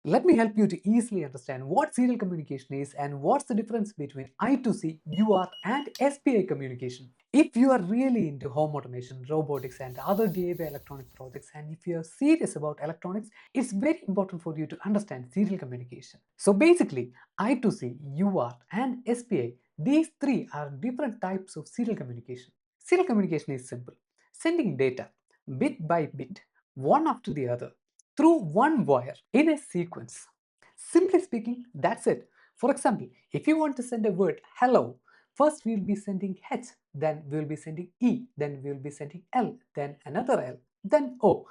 Let me help you to easily understand what serial communication is and what's the difference between I2C, UART and SPI communication. If you are really into home automation, robotics and other DIY electronic projects, and if you are serious about electronics, it's very important for you to understand serial communication. So basically, I2C, UART and SPI, these three are different types of serial communication. Serial communication is simple, sending data bit by bit, one after the other, through one wire in a sequence. Simply speaking, that's it. For example, if you want to send a word hello, first we'll be sending H, then we'll be sending E, then we'll be sending L, then another L, then O.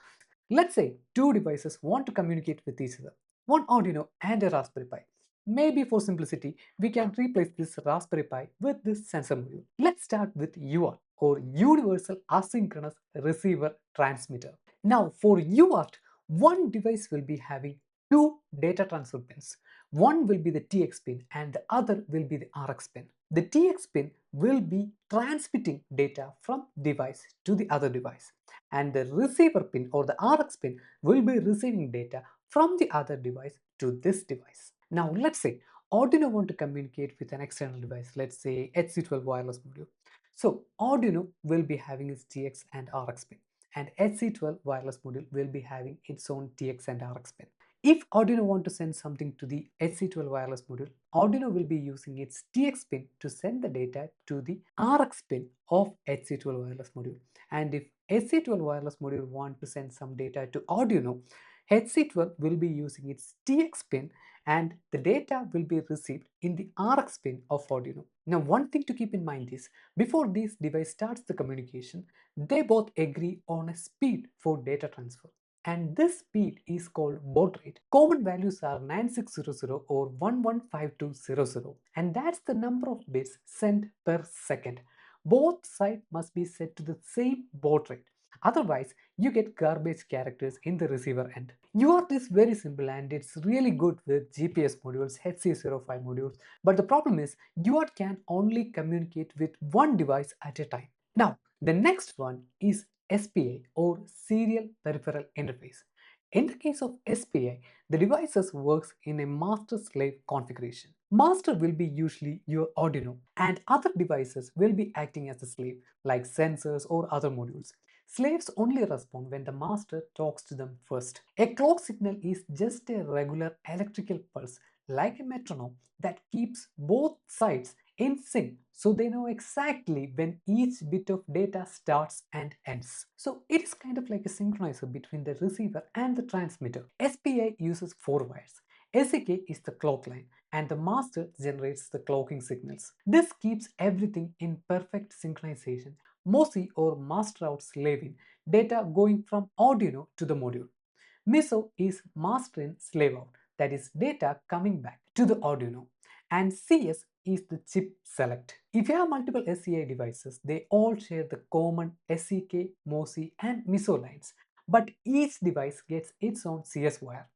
Let's say two devices want to communicate with each other, one Arduino and a Raspberry Pi. Maybe for simplicity, we can replace this Raspberry Pi with this sensor module. Let's start with UART, or Universal Asynchronous Receiver Transmitter. Now for UART, one device will be having two data transfer pins. One will be the TX pin and the other will be the RX pin. The TX pin will be transmitting data from device to the other device, and the receiver pin or the RX pin will be receiving data from the other device to this device. Now let's say Arduino want to communicate with an external device, let's say HC12 wireless module. So Arduino will be having its TX and RX pin, and HC12 wireless module will be having its own TX and RX pin. If Arduino want to send something to the HC12 wireless module, Arduino will be using its TX pin to send the data to the RX pin of HC12 wireless module. And if HC12 wireless module want to send some data to Arduino, HC12 will be using its TX pin and the data will be received in the RX pin of Arduino. Now, one thing to keep in mind is before this device starts the communication, they both agree on a speed for data transfer. And this speed is called baud rate. Common values are 9600 or 115200, and that's the number of bits sent per second. Both sides must be set to the same baud rate. Otherwise, you get garbage characters in the receiver end. UART is very simple and it's really good with GPS modules, HC05 modules, but the problem is UART can only communicate with one device at a time. Now, the next one is SPI or Serial Peripheral Interface. In the case of SPI, the devices works in a master-slave configuration. Master will be usually your Arduino and other devices will be acting as a slave like sensors or other modules. Slaves only respond when the master talks to them first. A clock signal is just a regular electrical pulse like a metronome that keeps both sides in sync so they know exactly when each bit of data starts and ends. So it is kind of like a synchronizer between the receiver and the transmitter. SPI uses 4 wires. SEK is the clock line and the master generates the clocking signals. This keeps everything in perfect synchronization. MOSI or master out slave in, data going from Arduino to the module. MISO is master in slave out, that is data coming back to the Arduino. And CS is the chip select. If you have multiple SCI devices, they all share the common SEK, MOSI and MISO lines, but each device gets its own CS wire.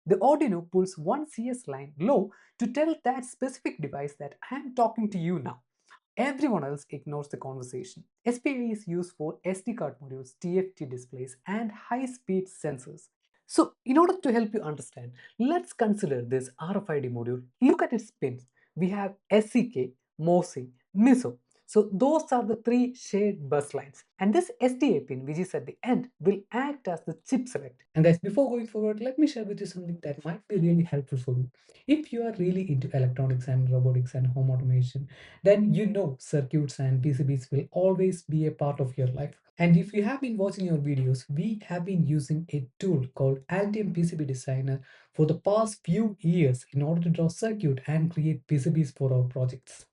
The Arduino pulls one CS line low to tell that specific device that I am talking to you now. Everyone else ignores the conversation. SPI is used for SD card modules, TFT displays, and high-speed sensors. So, in order to help you understand, let's consider this RFID module. Look at its pins. We have SCK, MOSI, MISO. So those are the three shared bus lines. And this SDA pin, which is at the end, will act as the chip select. And guys, before going forward, let me share with you something that might be really helpful for you. If you are really into electronics and robotics and home automation, then you know circuits and PCBs will always be a part of your life. And if you have been watching your videos, we have been using a tool called Altium PCB Designer for the past few years in order to draw circuit and create PCBs for our projects.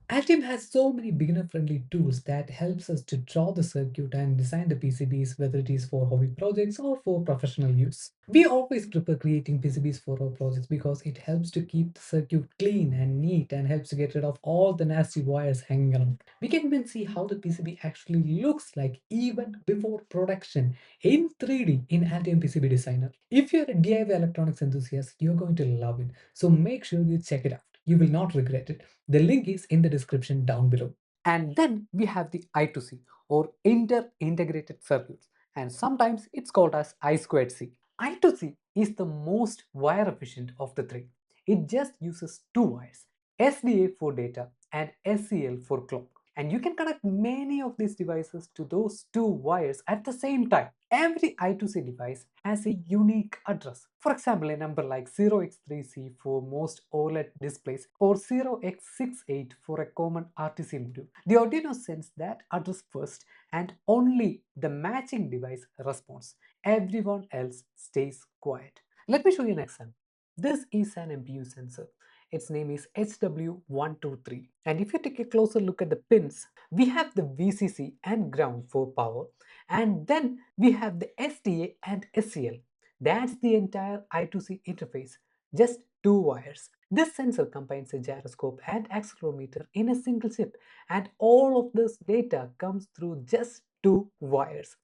Altium has so many beginner-friendly tools that helps us to draw the circuit and design the PCBs, whether it is for hobby projects or for professional use. We always prefer creating PCBs for our projects because it helps to keep the circuit clean and neat and helps to get rid of all the nasty wires hanging around. We can even see how the PCB actually looks like even before production in 3D in Altium PCB Designer. If you're a DIY electronics enthusiast, you're going to love it. So make sure you check it out. You will not regret it. The link is in the description down below. And then we have the I2C or Inter-Integrated Circuits, and sometimes it's called as I2C. I2C is the most wire efficient of the three. It just uses two wires, SDA for data and SCL for clock. And you can connect many of these devices to those two wires at the same time. Every I2C device has a unique address. For example, a number like 0x3C for most OLED displays or 0x68 for a common RTC module. The Arduino sends that address first and only the matching device responds. Everyone else stays quiet. Let me show you an example. This is an MPU sensor. Its name is HW123. And if you take a closer look at the pins, we have the VCC and ground for power, and then we have the SDA and SCL. That's the entire I2C interface, just two wires. This sensor combines a gyroscope and accelerometer in a single chip, and all of this data comes through just two wires.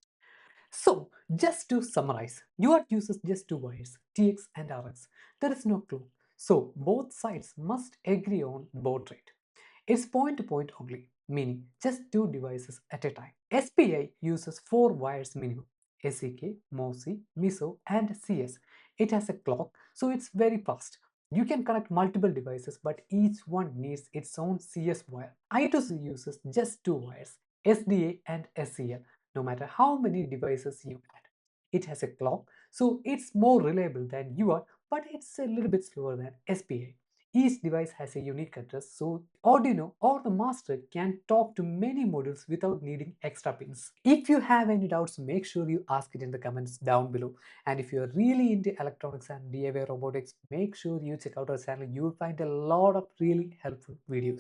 So, just to summarize, UART uses just two wires, TX and RX. There is no clue. So, both sides must agree on baud rate. It's point to point only, meaning just two devices at a time. SPI uses four wires minimum, SEK, MOSI, MISO, and CS. It has a clock, so it's very fast. You can connect multiple devices, but each one needs its own CS wire. I2C uses just two wires, SDA and SCL, no matter how many devices you add. It has a clock, so it's more reliable than UART, but it's a little bit slower than SPI. Each device has a unique address, so Arduino or the master can talk to many modules without needing extra pins. If you have any doubts, make sure you ask it in the comments down below. And if you're really into electronics and DIY robotics, make sure you check out our channel. You'll find a lot of really helpful videos.